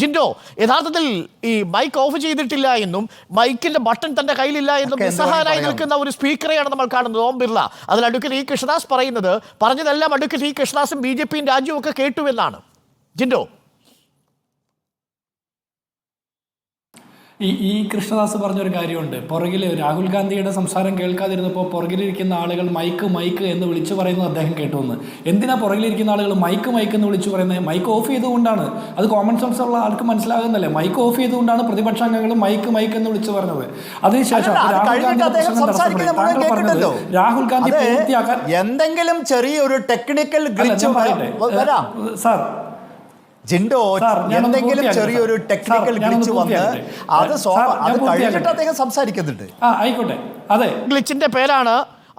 ജിൻഡോ, യഥാർത്ഥത്തിൽ ഈ mic off ചെയ്തിട്ടില്ല എന്നും മൈക്കിന്റെ ബട്ടൺ തന്റെ കയ്യിലില്ല എന്നും നിസ്സഹായനായി നിൽക്കുന്ന ഒരു സ്പീക്കറെയാണ് നമ്മൾ കാണുന്നത്, ഓം ബിർള. അതിൽ അഡ്വക്കേറ്റ് ഇ കൃഷ്ണദാസ് പറഞ്ഞതെല്ലാം അഡ്വക്കേറ്റ് ഇ കൃഷ്ണദാസും ബി ജെ പിയും രാജ്യവും ഒക്കെ കേട്ടു എന്നാണ്. ജിൻഡോ, ഈ കൃഷ്ണദാസ് പറഞ്ഞൊരു കാര്യമുണ്ട്. പുറകിൽ രാഹുൽ ഗാന്ധിയുടെ സംസാരം കേൾക്കാതിരുന്നപ്പോൾ പുറകിലിരിക്കുന്ന ആളുകൾ മൈക്ക് മൈക്ക് എന്ന് വിളിച്ചു പറയുന്നത് അദ്ദേഹം കേട്ടുവന്ന്. എന്തിനാ പുറകിലിരിക്കുന്ന ആളുകൾ മൈക്ക് മൈക്ക് എന്ന് വിളിച്ചു പറയുന്നത്? മൈക്ക് ഓഫ് ചെയ്തുകൊണ്ടാണ്. അത് കോമൺ സെൻസ് ഉള്ള ആൾക്ക് മനസ്സിലാകുന്നല്ലേ. മൈക്ക് ഓഫ് ചെയ്തുകൊണ്ടാണ് പ്രതിപക്ഷാംഗങ്ങൾ മൈക്ക് മൈക്ക് എന്ന് വിളിച്ചു പറഞ്ഞത്. അതിനുശേഷം രാഹുൽ ഗാന്ധി പൂർത്തിയാക്കാൻ എന്തെങ്കിലും ചെറിയൊരു ടെക്നിക്കൽ സാർ ജിൻഡോ, എന്തെങ്കിലും ചെറിയൊരു ടെക്നിക്കൽ ഗ്ലിച്ച് വന്ന് അത് കഴിഞ്ഞിട്ട് അദ്ദേഹം സംസാരിക്കുന്നുണ്ട്. ആയിക്കോട്ടെ, അതെ, ഗ്ലിച്ചിന്റെ പേരാണ്,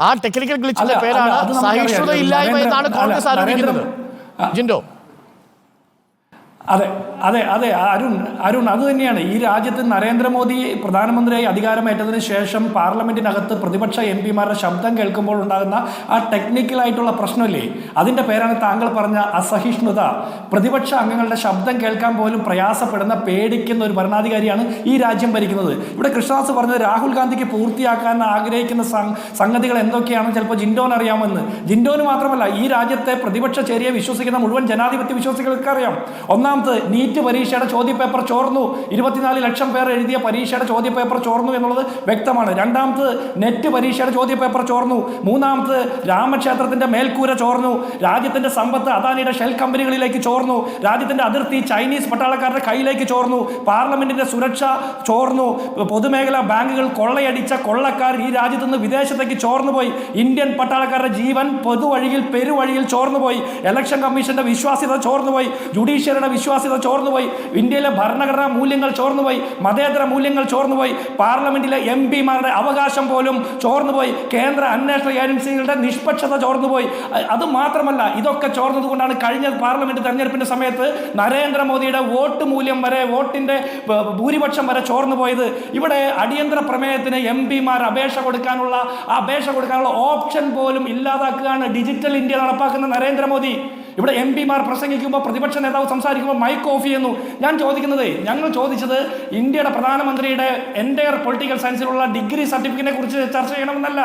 ആ ടെക്നിക്കൽ ഗ്ലിച്ചിന്റെ പേരാണ് സഹിഷ്ണുത ഇല്ലായ്മ എന്നാണ് കോൺഗ്രസ് ആരോപിക്കുന്നത്. ജിൻഡോ, അതെ അതെ അതെ അരുൺ അത് തന്നെയാണ്. ഈ രാജ്യത്ത് നരേന്ദ്രമോദി പ്രധാനമന്ത്രിയായി അധികാരമേറ്റതിന് ശേഷം പാർലമെന്റിനകത്ത് പ്രതിപക്ഷ എം പിമാരുടെ ശബ്ദം കേൾക്കുമ്പോൾ ഉണ്ടാകുന്ന ആ ടെക്നിക്കലായിട്ടുള്ള പ്രശ്നമില്ലേ, അതിൻ്റെ പേരാണ് താങ്കൾ പറഞ്ഞ അസഹിഷ്ണുത. പ്രതിപക്ഷ അംഗങ്ങളുടെ ശബ്ദം കേൾക്കാൻ പോലും പ്രയാസപ്പെടുന്ന, പേടിക്കുന്ന ഒരു ഭരണാധികാരിയാണ് ഈ രാജ്യം ഭരിക്കുന്നത്. ഇവിടെ കൃഷ്ണദാസ് പറഞ്ഞത് രാഹുൽ ഗാന്ധിക്ക് പൂർത്തിയാക്കാൻ ആഗ്രഹിക്കുന്ന സംഗതികൾ എന്തൊക്കെയാണെന്ന് ചിലപ്പോൾ ജിൻഡോന് അറിയാമെന്ന്. ജിൻഡോന് മാത്രമല്ല, ഈ രാജ്യത്തെ പ്രതിപക്ഷ ചേരിയെ വിശ്വസിക്കുന്ന മുഴുവൻ ജനാധിപത്യ വിശ്വാസികൾക്ക് അറിയാം. ഒന്നാമത്, നീറ്റ് പരീക്ഷയുടെ ചോദ്യപേപ്പർ ചോർന്നു. 24 ലക്ഷം പേർ എഴുതിയ പരീക്ഷയുടെ ചോദ്യപേപ്പർ ചോർന്നു എന്നുള്ളത് വ്യക്തമാണ്. രണ്ടാമത്, നെറ്റ് പരീക്ഷയുടെ ചോദ്യപേപ്പർ ചോർന്നു. മൂന്നാമത്, രാമക്ഷേത്രത്തിന്റെ മേൽക്കൂര ചോർന്നു. രാജ്യത്തിന്റെ സമ്പത്ത് അദാനിയുടെ ഷെൽ കമ്പനികളിലേക്ക് ചോർന്നു. രാജ്യത്തിന്റെ അതിർത്തി ചൈനീസ് പട്ടാളക്കാരുടെ കയ്യിലേക്ക് ചോർന്നു. പാർലമെന്റിന്റെ സുരക്ഷ ചോർന്നു. പൊതുമേഖലാ ബാങ്കുകൾ കൊള്ളയടിച്ച കൊള്ളക്കാർ ഈ രാജ്യത്ത് നിന്ന് വിദേശത്തേക്ക് ചോർന്നുപോയി. ഇന്ത്യൻ പട്ടാളക്കാരുടെ ജീവൻ പൊതുവഴിയിൽ പെരുവഴിയിൽ ചോർന്നുപോയി. ഇലക്ഷൻ കമ്മീഷന്റെ വിശ്വാസ്യത ചോർന്നുപോയി. ജുഡീഷ്യറിയുടെ വിശ്വാസ്യത ചോർന്നുപോയി. ഇന്ത്യയിലെ ഭരണഘടനാ മൂല്യങ്ങൾ ചോർന്നുപോയി. മതേതര മൂല്യങ്ങൾ ചോർന്നുപോയി. പാർലമെന്റിലെ എം പിമാരുടെ അവകാശം പോലും ചോർന്നുപോയി. കേന്ദ്ര അന്വേഷണ ഏജൻസികളുടെ നിഷ്പക്ഷത ചോർന്നുപോയി. അത് മാത്രമല്ല, ഇതൊക്കെ ചോർന്നതുകൊണ്ടാണ് കഴിഞ്ഞ പാർലമെന്റ് തെരഞ്ഞെടുപ്പിന്റെ സമയത്ത് നരേന്ദ്രമോദിയുടെ വോട്ട് മൂല്യം വരെ, വോട്ടിന്റെ ഭൂരിപക്ഷം വരെ ചോർന്നുപോയത്. ഇവിടെ അടിയന്തര പ്രമേയത്തിന് എം പിമാർ അപേക്ഷ കൊടുക്കാനുള്ള ഓപ്ഷൻ പോലും ഇല്ലാതാക്കുകയാണ് ഡിജിറ്റൽ ഇന്ത്യ നടപ്പാക്കുന്ന നരേന്ദ്രമോദി. ഇവിടെ എം പിമാർ പ്രസംഗിക്കുമ്പോൾ, പ്രതിപക്ഷ നേതാവ് സംസാരിക്കുമ്പോൾ മൈക്ക് ഓഫ് ചെയ്യുന്നു. ഞങ്ങൾ ചോദിച്ചത് ഇന്ത്യയുടെ പ്രധാനമന്ത്രിയുടെ എൻ്റയർ പൊളിറ്റിക്കൽ സയൻസിലുള്ള ഡിഗ്രി സർട്ടിഫിക്കറ്റിനെ കുറിച്ച് ചർച്ച ചെയ്യണമെന്നല്ല.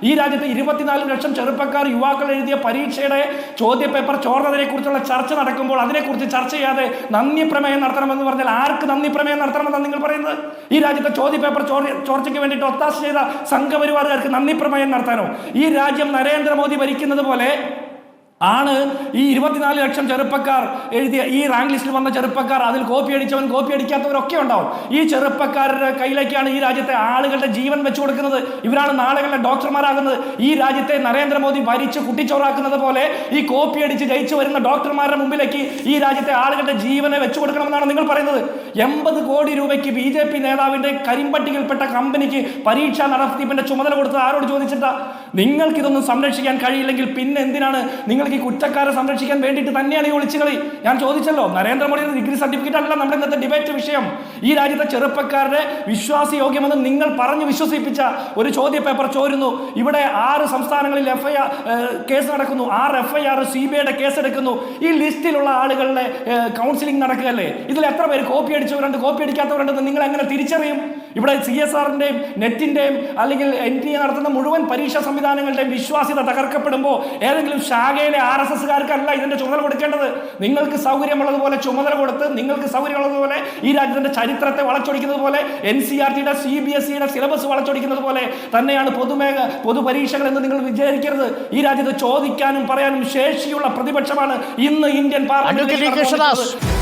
ഈ രാജ്യത്ത് 24 ലക്ഷം ചെറുപ്പക്കാർ, യുവാക്കൾ എഴുതിയ പരീക്ഷയുടെ ചോദ്യപേപ്പർ ചോർന്നതിനെ കുറിച്ചുള്ള ചർച്ച നടക്കുമ്പോൾ അതിനെക്കുറിച്ച് ചർച്ച ചെയ്യാതെ നന്ദി പ്രമേയം നടത്തണമെന്ന് പറഞ്ഞാൽ ആർക്ക് നന്ദി പ്രമേയം നടത്തണമെന്നാണ് നിങ്ങൾ പറയുന്നത്? ഈ രാജ്യത്തെ ചോദ്യപേപ്പർ ചോർച്ചയ്ക്ക് വേണ്ടിയിട്ട് ഒത്താശ ചെയ്ത സംഘപരിവാറുകാർക്ക് നന്ദി പ്രമേയം നടത്താനോ? ഈ രാജ്യം നരേന്ദ്രമോദി ഭരിക്കുന്നത് പോലെ ആണ് ഈ 24 ലക്ഷം ചെറുപ്പക്കാർ എഴുതിയ ഈ റാങ്ക് ലിസ്റ്റിൽ വന്ന ചെറുപ്പക്കാർ. അതിൽ കോപ്പി അടിച്ചവൻ, കോപ്പി അടിക്കാത്തവരൊക്കെ ഉണ്ടാവും. ഈ ചെറുപ്പക്കാരുടെ കയ്യിലേക്കാണ് ഈ രാജ്യത്തെ ആളുകളുടെ ജീവൻ വെച്ചു കൊടുക്കുന്നത്. ഇവരാണ് നാളുകളിലെ ഡോക്ടർമാരാകുന്നത്. ഈ രാജ്യത്തെ നരേന്ദ്രമോദി ഭരിച്ച് കുട്ടിച്ചോറാക്കുന്നത് പോലെ ഈ കോപ്പി അടിച്ച് ജയിച്ചു വരുന്ന ഡോക്ടർമാരുടെ മുമ്പിലേക്ക് ഈ രാജ്യത്തെ ആളുകളുടെ ജീവനെ വെച്ചു കൊടുക്കണമെന്നാണ് നിങ്ങൾ പറയുന്നത്. 80 കോടി രൂപയ്ക്ക് BJP നേതാവിന്റെ കരിമ്പട്ടികയിൽപ്പെട്ട കമ്പനിക്ക് പരീക്ഷാ നടത്തിപ്പിന്റെ ചുമതല കൊടുത്തത് ആരോട് ചോദിച്ചിട്ടാ? നിങ്ങൾക്കിതൊന്നും സംരക്ഷിക്കാൻ കഴിയില്ലെങ്കിൽ പിന്നെ എന്തിനാണ് നിങ്ങൾക്ക് ഈ കുറ്റക്കാരെ സംരക്ഷിക്കാൻ വേണ്ടിയിട്ട് തന്നെയാണ് ഈ ഒളിച്ചുകളി? ഞാൻ ചോദിച്ചല്ലോ, നരേന്ദ്രമോദിയുടെ ഡിഗ്രി സർട്ടിഫിക്കറ്റ് അല്ല നമ്മുടെ ഇന്നത്തെ ഡിബേറ്റ് വിഷയം. ഈ രാജ്യത്തെ ചെറുപ്പക്കാരുടെ വിശ്വാസയോഗ്യമെന്ന് നിങ്ങൾ പറഞ്ഞു വിശ്വസിപ്പിച്ച ഒരു ചോദ്യപേപ്പർ ചോരുന്നു. ഇവിടെ 6 സംസ്ഥാനങ്ങളിൽ കേസ് നടക്കുന്നു. 6 FIR CBIയുടെ കേസ് എടുക്കുന്നു. ഈ ലിസ്റ്റിലുള്ള ആളുകളുടെ കൗൺസിലിംഗ് നടക്കുകയല്ലേ? ഇതിൽ എത്ര പേര് കോപ്പി അടിച്ചവരുണ്ട്, കോപ്പി അടിക്കാത്തവരുണ്ടെന്ന് നിങ്ങൾ എങ്ങനെ തിരിച്ചറിയും? ഇവിടെ CSRന്റെയും നെറ്റിന്റെയും അല്ലെങ്കിൽ NTA നടത്തുന്ന മുഴുവൻ പരീക്ഷാ സംവിധാനങ്ങളുടെയും വിശ്വാസ്യത തകർക്കപ്പെടുമ്പോൾ ഏതെങ്കിലും ശാഖയിലെ RSSകാർക്കല്ല ഇതിന്റെ ചുമതല കൊടുക്കേണ്ടത്. നിങ്ങൾക്ക് സൗകര്യമുള്ളതുപോലെ ചുമതല കൊടുത്ത്, നിങ്ങൾക്ക് സൗകര്യമുള്ളതുപോലെ ഈ രാജ്യത്തിന്റെ ചരിത്രത്തെ വളച്ചൊടിക്കുന്നത് പോലെ, NCERTയുടെ CBSEയുടെ സിലബസ് വളച്ചൊടിക്കുന്നത് പോലെ തന്നെയാണ് പൊതുപരീക്ഷകൾ എന്ന് നിങ്ങൾ വിചാരിക്കരുത്. ഈ രാജ്യത്ത് ചോദിക്കാനും പറയാനും ശേഷിയുള്ള പ്രതിപക്ഷമാണ് ഇന്ന് ഇന്ത്യൻ പാർലമെന്റ്.